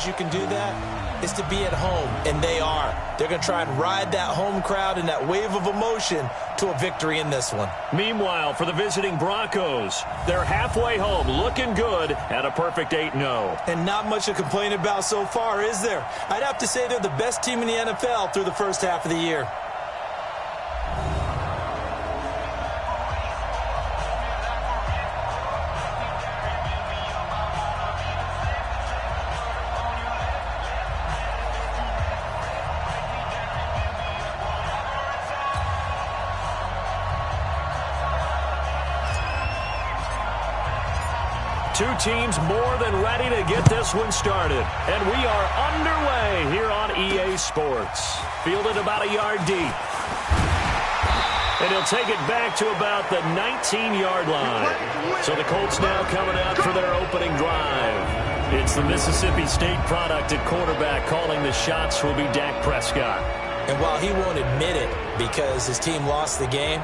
ways you can do that is to be at home, and they are. They're going to try and ride that home crowd and that wave of emotion to a victory in this one. Meanwhile, for the visiting Broncos, they're halfway home, looking good at a perfect 8-0. And not much to complain about so far, is there? I'd have to say they're the best team in the NFL through the first half of the year. Two teams more than ready to get this one started. And we are underway here on EA Sports. Fielded about a yard deep. And he'll take it back to about the 19-yard line. So the Colts now coming out for their opening drive. It's the Mississippi State product at quarterback. Calling the shots will be Dak Prescott. And while he won't admit it because his team lost the game,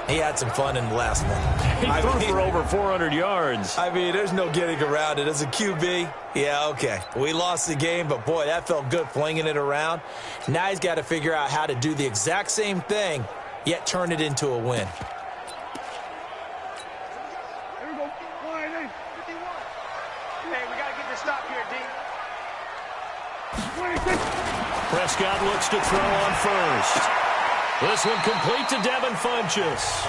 he had some fun in the last one. He threw for over 400 yards. I mean, there's no getting around it. As a QB, yeah, okay. We lost the game, but, boy, that felt good flinging it around. Now he's got to figure out how to do the exact same thing, yet turn it into a win. Here we go. 51. Hey, we got to get this stop here, D. 26. Prescott looks to throw on first. This one complete to Devin Funchess.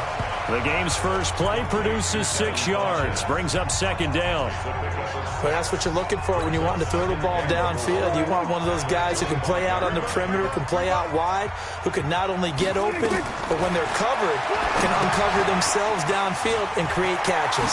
The game's first play produces 6 yards, brings up second down. Well, that's what you're looking for when you want to throw the ball downfield. You want one of those guys who can play out on the perimeter, can play out wide, who can not only get open, but when they're covered, can uncover themselves downfield and create catches.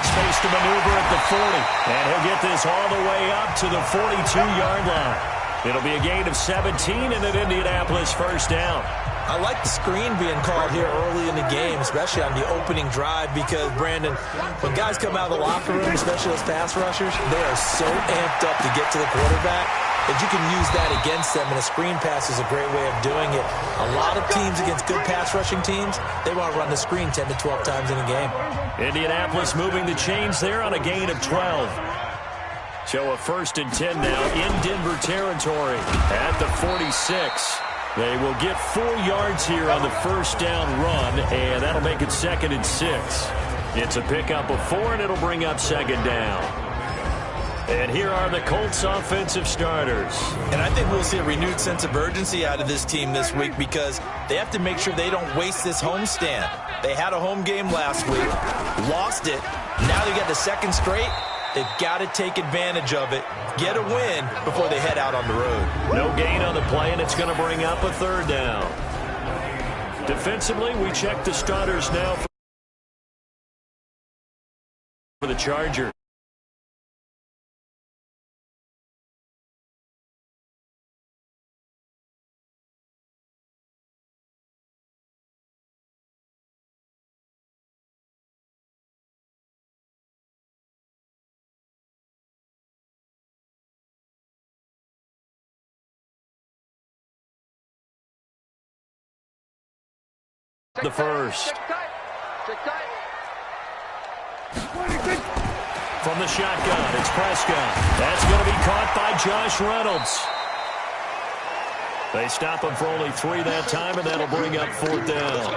Space to maneuver at the 40, and he'll get this all the way up to the 42-yard line. It'll be a gain of 17 and an Indianapolis first down. I like the screen being called here early in the game, especially on the opening drive, because, Brandon, when guys come out of the locker room, especially those pass rushers, they are so amped up to get to the quarterback that you can use that against them, and a screen pass is a great way of doing it. A lot of teams against good pass rushing teams, they want to run the screen 10 to 12 times in a game. Indianapolis moving the chains there on a gain of 12. So a 1st and 10 now in Denver territory at the 46. They will get 4 yards here on the first down run, and that'll make it 2nd and 6. It's a pickup of 4, and it'll bring up second down. And here are the Colts offensive starters. And I think we'll see a renewed sense of urgency out of this team this week because they have to make sure they don't waste this homestand. They had a home game last week, lost it. Now they got the second straight. They've got to take advantage of it, get a win before they head out on the road. No gain on the play, and it's going to bring up a 3rd down. Defensively, we check the starters now for the Chargers. The first. From the shotgun, it's Prescott. That's going to be caught by Josh Reynolds. They stop him for only 3 that time, and that'll bring up 4th down.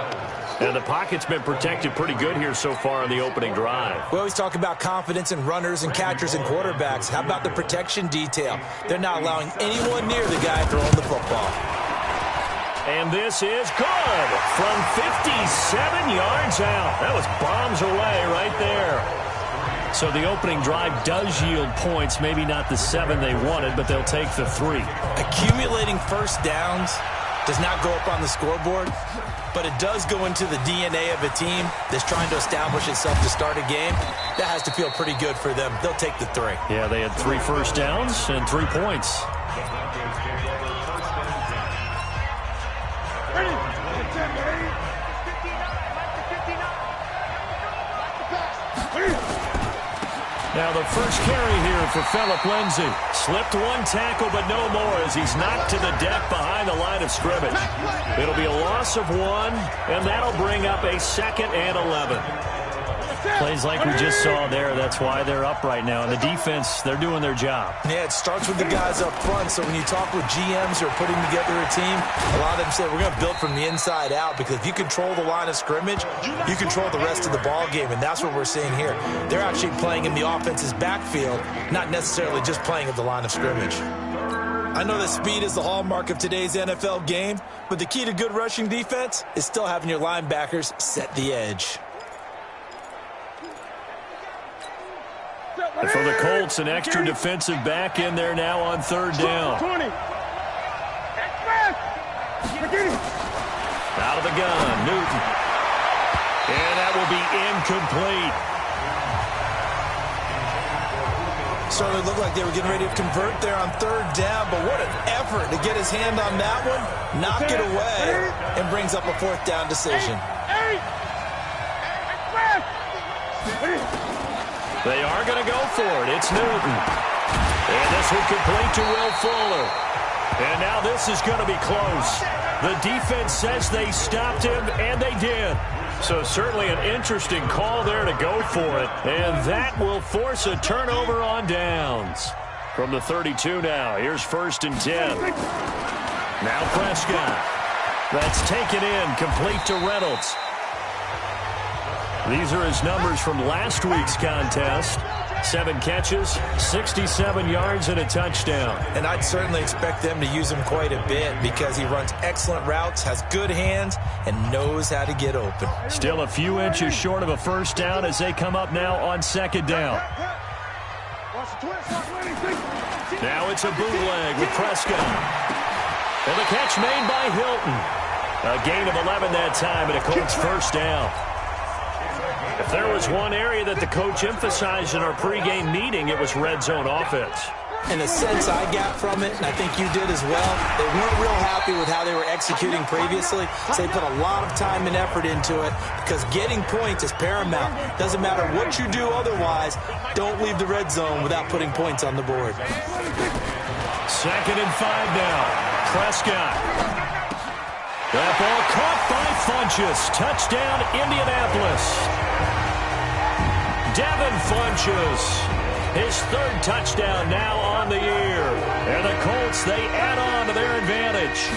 And the pocket's been protected pretty good here so far in the opening drive. We always talk about confidence in runners and catchers and quarterbacks. How about the protection detail? They're not allowing anyone near the guy throwing the football. And this is good from 57 yards out. That was bombs away right there. So the opening drive does yield points, maybe not the 7 they wanted, but they'll take the 3. Accumulating first downs does not go up on the scoreboard, but it does go into the DNA of a team that's trying to establish itself to start a game. That has to feel pretty good for them. They'll take the 3. Yeah, they had 3 first downs and 3 points. Now the first carry here for Phillip Lindsay. Slipped 1 tackle, but no more as he's knocked to the deck behind the line of scrimmage. It'll be a loss of 1, and that'll bring up a 2nd and 11. Plays like we just saw there, that's why they're up right now. And the defense, they're doing their job. Yeah, it starts with the guys up front. So when you talk with GMs who are putting together a team, a lot of them say we're going to build from the inside out, because if you control the line of scrimmage, you control the rest of the ball game, and that's what we're seeing here. They're actually playing in the offense's backfield, not necessarily just playing at the line of scrimmage. I know that speed is the hallmark of today's NFL game, but the key to good rushing defense is still having your linebackers set the edge. And for the Colts, an extra defensive back in there now on 3rd down. 20. Out of the gun, Newton. And that will be incomplete. Certainly looked like they were getting ready to convert there on 3rd down, but what an effort to get his hand on that one, knock it away, and brings up a 4th down decision. They are going to go for it. It's Newton. And this will complete to Will Fuller. And now this is going to be close. The defense says they stopped him, and they did. So certainly an interesting call there to go for it. And that will force a turnover on downs. From the 32 now, here's 1st and 10. Now Prescott. That's taken in, complete to Reynolds. These are his numbers from last week's contest. 7 catches, 67 yards, and a touchdown. And I'd certainly expect them to use him quite a bit, because he runs excellent routes, has good hands, and knows how to get open. Still a few inches short of a 1st down as they come up now on 2nd down. Now it's a bootleg with Prescott. And the catch made by Hilton. A gain of 11 that time, and a Colts 1st down. If there was one area that the coach emphasized in our pregame meeting, it was red zone offense. And the sense I got from it, and I think you did as well, they weren't real happy with how they were executing previously, so they put a lot of time and effort into it, because getting points is paramount. Doesn't matter what you do otherwise, don't leave the red zone without putting points on the board. 2nd and 5 now. Prescott. That ball caught by Funchess. Touchdown, Indianapolis. Devin Funchess, his 3rd touchdown now on the year. And the Colts, they add on to their advantage.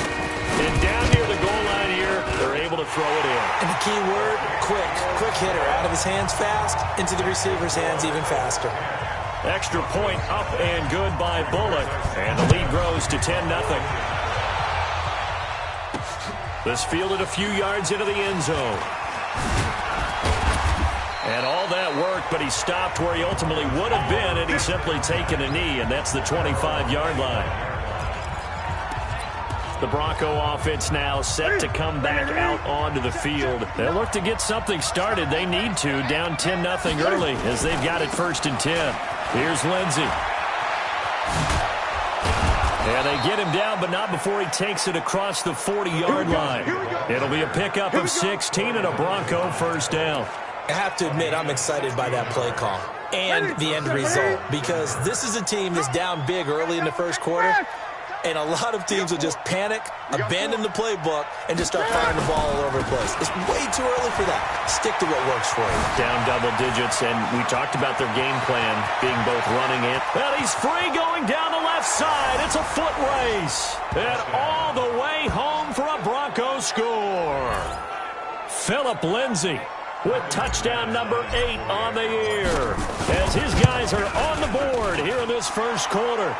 And down near the goal line here, they're able to throw it in. And the key word, quick. Quick hitter. Out of his hands fast, into the receiver's hands even faster. Extra point up and good by Bullock. And the lead grows to 10-0. This fielded a few yards into the end zone. And all that worked, but he stopped where he ultimately would have been, and he's simply taken a knee, and that's the 25-yard line. The Bronco offense now set to come back out onto the field. They'll look to get something started. They need to, down 10-0 early, as they've got it 1st and 10. Here's Lindsey. And they get him down, but not before he takes it across the 40-yard line. It'll be a pickup of 16 and a Bronco 1st down. I have to admit, I'm excited by that play call and the end result, because this is a team that's down big early in the 1st quarter, and a lot of teams will just panic, abandon the playbook, and just start firing the ball all over the place. It's way too early for that. Stick to what works for you. Down double digits, and we talked about their game plan being both running and he's free going down the left side. It's a foot race, and all the way home for a Bronco score. Phillip Lindsay with touchdown number 8 on the year, as his guys are on the board here in this 1st quarter.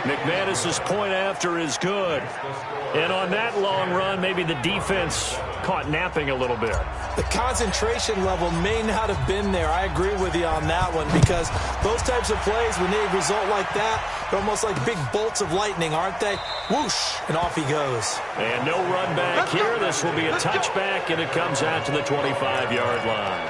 McManus's point after is good. And on that long run, maybe the defense caught napping a little bit. The concentration level may not have been there. I agree with you on that one, because those types of plays, when they result like that, they're almost like big bolts of lightning, aren't they? Whoosh, and off he goes. And no run back here. This will be a touchback, and it comes out to the 25-yard line.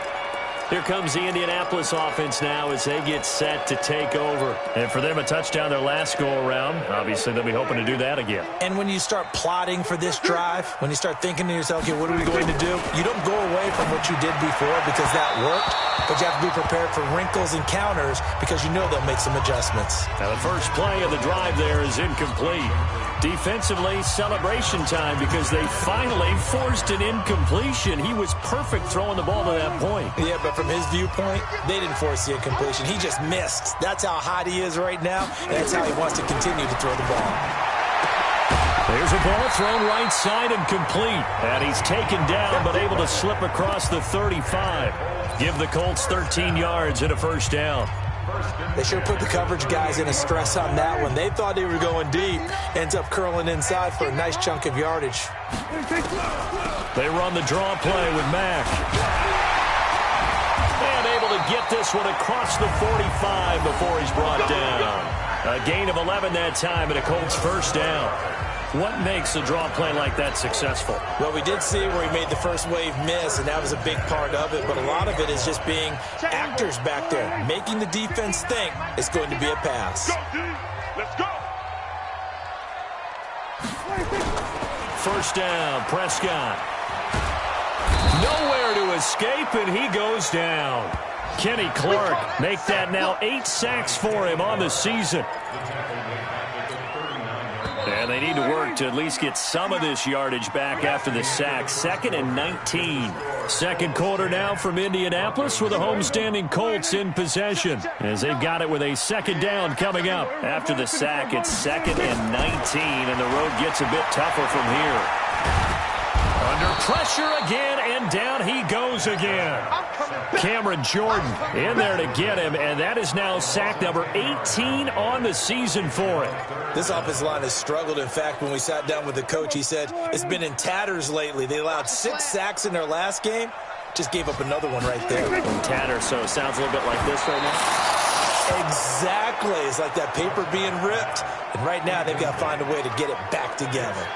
Here comes the Indianapolis offense now as they get set to take over. And for them, a touchdown their last go-around. Obviously, they'll be hoping to do that again. And when you start plotting for this drive, when you start thinking to yourself, okay, what are we going to do? You don't go away from what you did before, because that worked. but you have to be prepared for wrinkles and counters because you know they'll make some adjustments. Now the first play of the drive there is incomplete. Defensively, celebration time because they finally forced an incompletion. He was perfect throwing the ball to that point. Yeah, but from his viewpoint, they didn't force the incompletion. He just missed. That's how hot he is right now, and that's how he wants to continue to throw the ball. There's a ball thrown right side and complete. And he's taken down but able to slip across the 35. Give the Colts 13 yards and a first down. They sure put the coverage guys in a stress on that one. They thought they were going deep. Ends up curling inside for a nice chunk of yardage. They run the draw play with Mack. And able to get this one across the 45 before he's brought down. A gain of 11 that time and a Colts first down. What makes a draw play like that successful? Well, we did see where he made the first wave miss, and that was a big part of it. But a lot of it is just being actors back there, making the defense think it's going to be a pass. Let's go. First down, Prescott. Nowhere to escape, and he goes down. Kenny Clark make that now 8 sacks for him on the season. And they need to work to at least get some of this yardage back after the sack. 2nd and 19. Second quarter now from Indianapolis with the homestanding Colts in possession. As they've got it with a second down coming up. After the sack, it's 2nd and 19, and the road gets a bit tougher from here. Under pressure again, and down he goes again. Cameron Jordan in there to get him, and that is now sack number 18 on the season for him. This offensive line has struggled. In fact, when we sat down with the coach, he said it's been in tatters lately. They allowed 6 sacks in their last game. Just gave up another one right there. In tatters, so it sounds a little bit like this right now. Exactly. It's like that paper being ripped. And right now they've got to find a way to get it back together.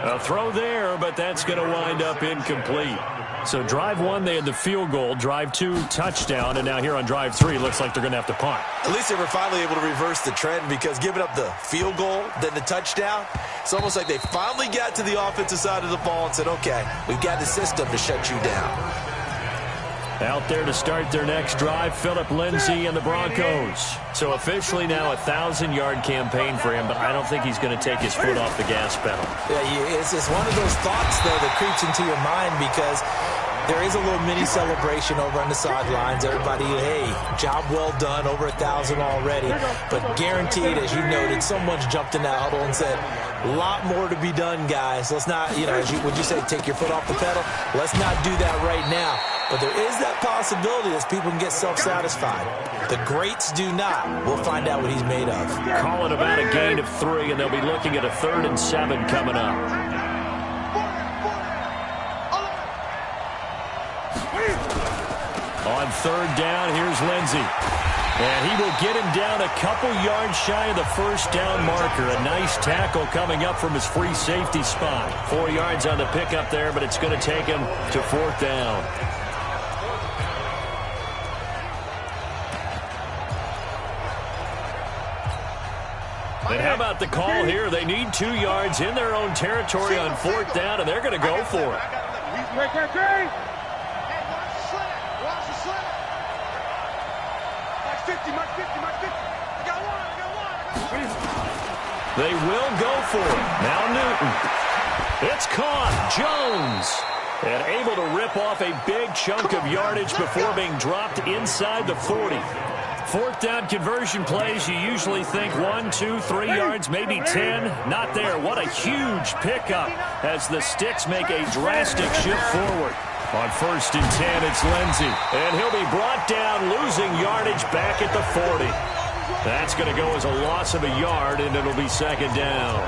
A throw there, but that's going to wind up incomplete. So drive 1, they had the field goal. Drive 2, touchdown. And now here on drive 3, looks like they're going to have to punt. At least they were finally able to reverse the trend, because giving up the field goal, then the touchdown, it's almost like they finally got to the offensive side of the ball and said, okay, we've got the system to shut you down. Out there to start their next drive, Phillip Lindsay and the Broncos. So officially now a 1,000-yard campaign for him, but I don't think he's going to take his foot off the gas pedal. Yeah, it's one of those thoughts, though, that creeps into your mind, because there is a little mini celebration over on the sidelines. Everybody, hey, job well done, over 1,000 already. But guaranteed, as you noted, someone's jumped in that huddle and said, a lot more to be done, guys. Let's not, would you say take your foot off the pedal? Let's not do that right now. But there is that possibility that people can get self-satisfied. The greats do not. We'll find out what he's made of. Call it about a gain of 3, and they'll be looking at a 3rd and 7 coming up. On 3rd down, here's Lindsay. And he will get him down a couple yards shy of the first down marker. A nice tackle coming up from his free safety spot. 4 yards on the pickup there, but it's going to take him to 4th down. And how about the call here? They need 2 yards in their own territory on 4th down, and they're going to go for it. Great. Watch the slant. Mark 50. I got one. They will go for it. Now Newton. It's caught. Jones. And able to rip off a big chunk of yardage before being dropped inside the 40. 4th down conversion plays, you usually think 1, 2, 3 yards, maybe 10. Not there. What a huge pickup as the Sticks make a drastic shift forward. On 1st and 10, it's Lindsay. And he'll be brought down, losing yardage back at the 40. That's going to go as a loss of a yard, and it'll be 2nd down.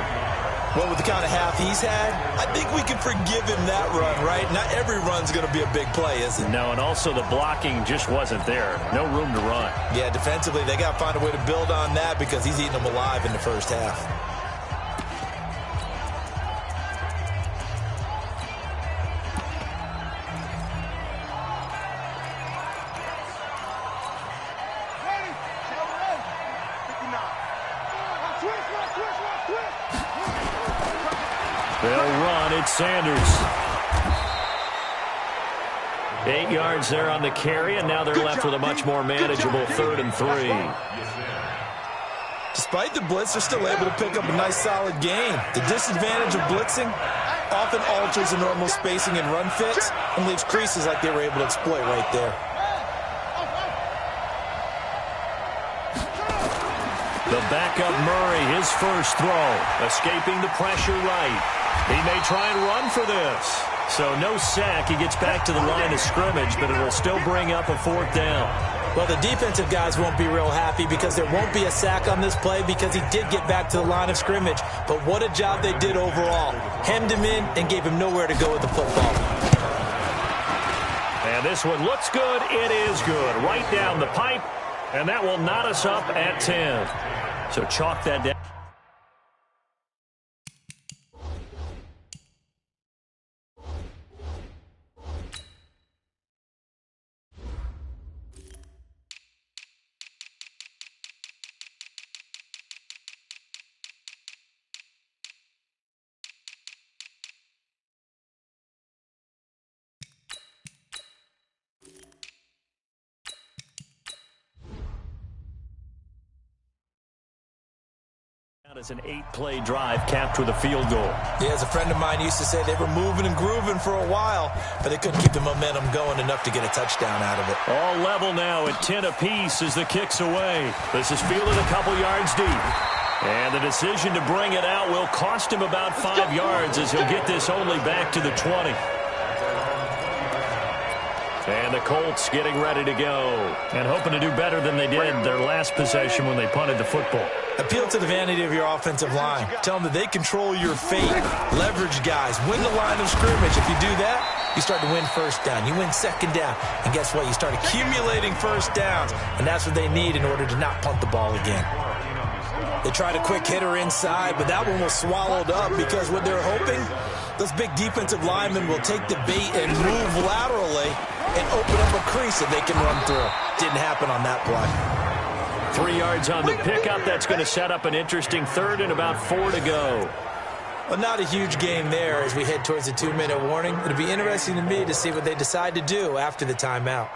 Well, with the kind of half he's had, I think we can forgive him that run, right? Not every run's going to be a big play, is it? No, and also the blocking just wasn't there. No room to run. Yeah, defensively, they got to find a way to build on that, because he's eating them alive in the first half. Twist. They'll run. It's Sanders. 8 yards there on the carry, and now they're left with a much more manageable 3rd and 3. Despite the blitz, they're still able to pick up a nice, solid gain. The disadvantage of blitzing often alters the normal spacing and run fits and leaves creases like they were able to exploit right there. The backup Murray, his first throw, escaping the pressure right. He may try and run for this. So no sack. He gets back to the line of scrimmage, but it'll still bring up a 4th down. Well, the defensive guys won't be real happy because there won't be a sack on this play because he did get back to the line of scrimmage. But what a job they did overall. Hemmed him in and gave him nowhere to go with the football. And this one looks good. It is good. Right down the pipe. And that will knot us up at 10. So chalk that down. As an 8-play drive capped with a field goal. Yeah, as a friend of mine used to say, they were moving and grooving for a while, but they couldn't keep the momentum going enough to get a touchdown out of it. All level now at 10 apiece as the kick's away. This is fielded a couple yards deep. And the decision to bring it out will cost him about 5 yards as he'll get this only back to the 20. And the Colts getting ready to go and hoping to do better than they did their last possession when they punted the football. Appeal to the vanity of your offensive line. Tell them that they control your fate. Leverage guys. Win the line of scrimmage. If you do that, you start to win first down. You win second down. And guess what? You start accumulating first downs. And that's what they need in order to not punt the ball again. They tried a quick hitter inside, but that one was swallowed up because what they're hoping, those big defensive linemen will take the bait and move laterally and open up a crease that they can run through. Didn't happen on that play. 3 yards on the pickup. That's going to set up an interesting 3rd and about 4 to go. Well, not a huge gain there as we head towards the 2-minute warning. It'll be interesting to me to see what they decide to do after the timeout.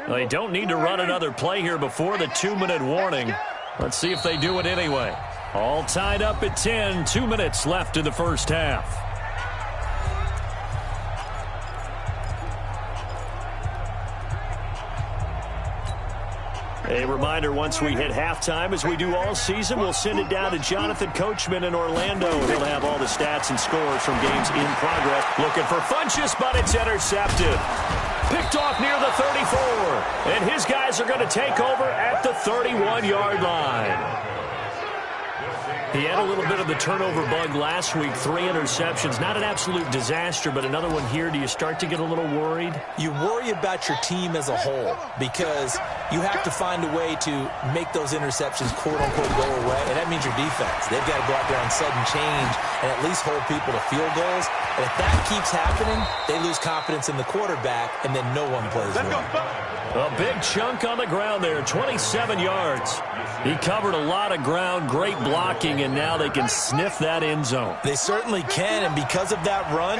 They don't need to run another play here before the 2-minute warning. Let's see if they do it anyway. All tied up at 10. 2 minutes left in the first half. A reminder, once we hit halftime, as we do all season, we'll send it down to Jonathan Coachman in Orlando. He'll have all the stats and scores from games in progress. Looking for Funchess, but it's intercepted. Picked off near the 34. And his guys are going to take over at the 31-yard line. He had a little bit of the turnover bug last week, 3 interceptions. Not an absolute disaster, but another one here. Do you start to get a little worried? You worry about your team as a whole because you have to find a way to make those interceptions, quote-unquote, go away, and that means your defense. They've got to go out there and sudden change and at least hold people to field goals. And if that keeps happening, they lose confidence in the quarterback, and then no one plays well. A big chunk on the ground there, 27 yards. He covered a lot of ground, great blocking, and now they can sniff that end zone. They certainly can, and because of that run,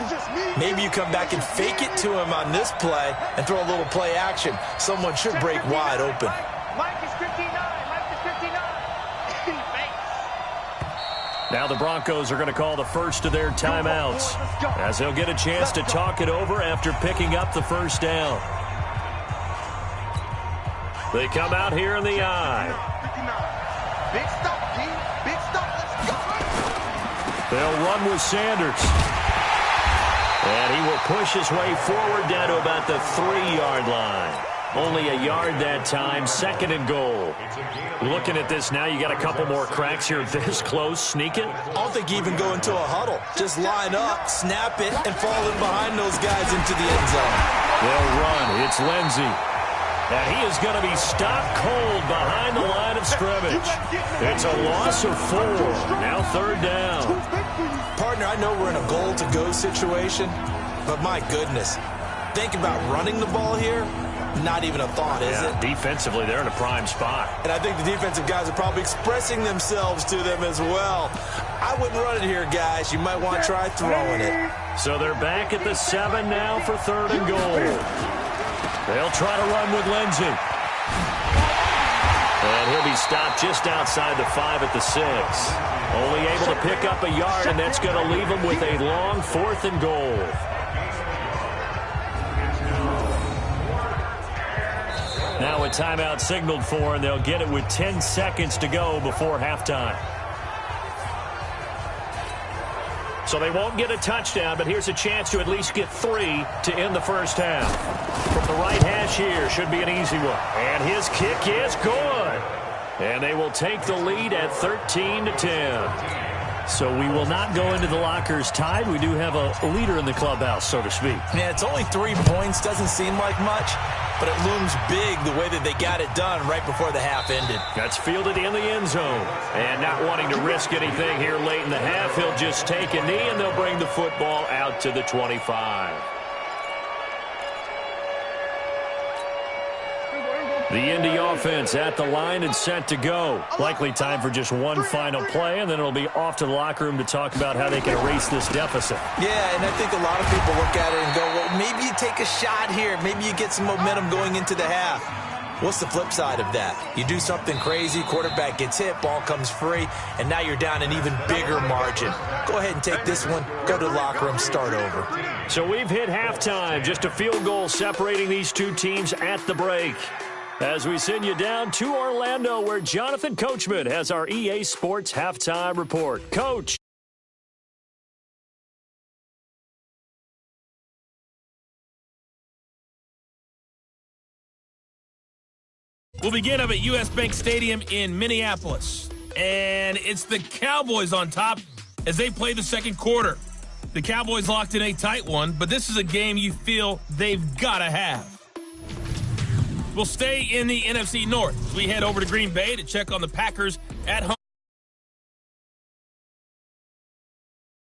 maybe you come back and fake it to him on this play and throw a little play action. Someone should break wide open. Mike is 59. Mike is 59. Now the Broncos are going to call the first of their timeouts as they'll get a chance to talk it over after picking up the first down. They come out here in the eye. Big stop, G. Big stop. Let's go. They'll run with Sanders. And he will push his way forward down to about the 3-yard line. Only a yard that time, 2nd and goal. Looking at this now, you got a couple more cracks here this close. Sneak it? I don't think you even go into a huddle. Just line up, snap it, and fall in behind those guys into the end zone. They'll run. It's Lindsey. And he is going to be stopped cold behind the line of scrimmage. It's a loss of 4. Now 3rd down. Partner, I know we're in a goal-to-go situation, but my goodness, think about running the ball here. Not even a thought, is it? Defensively, they're in a prime spot. And I think the defensive guys are probably expressing themselves to them as well. I wouldn't run it here, guys. You might want to try throwing it. So they're back at the 7 now for 3rd and goal. They'll try to run with Lindsey. And he'll be stopped just outside the 5 at the 6. Only able to pick up a yard, and that's going to leave him with a long 4th and goal. Now a timeout signaled for, and they'll get it with 10 seconds to go before halftime. So they won't get a touchdown, but here's a chance to at least get 3 to end the first half. From the right hash here, should be an easy one. And his kick is good. And they will take the lead at 13-10. So we will not go into the lockers tied. We do have a leader in the clubhouse, so to speak. Yeah, it's only 3 points. Doesn't seem like much, but it looms big the way that they got it done right before the half ended. That's fielded in the end zone. And not wanting to risk anything here late in the half, he'll just take a knee, and they'll bring the football out to the 25. The Indy offense at the line and set to go. Likely time for just one final play, and then it'll be off to the locker room to talk about how they can erase this deficit. Yeah, and I think a lot of people look at it and go, well, maybe you take a shot here. Maybe you get some momentum going into the half. What's the flip side of that? You do something crazy, quarterback gets hit, ball comes free, and now you're down an even bigger margin. Go ahead and take this one, go to the locker room, start over. So we've hit halftime, just a field goal separating these two teams at the break. As we send you down to Orlando, where Jonathan Coachman has our EA Sports Halftime Report. Coach. We'll begin up at U.S. Bank Stadium in Minneapolis. And it's the Cowboys on top as they play the second quarter. The Cowboys locked in a tight one, but this is a game you feel they've got to have. We'll stay in the NFC North as we head over to Green Bay to check on the Packers at home.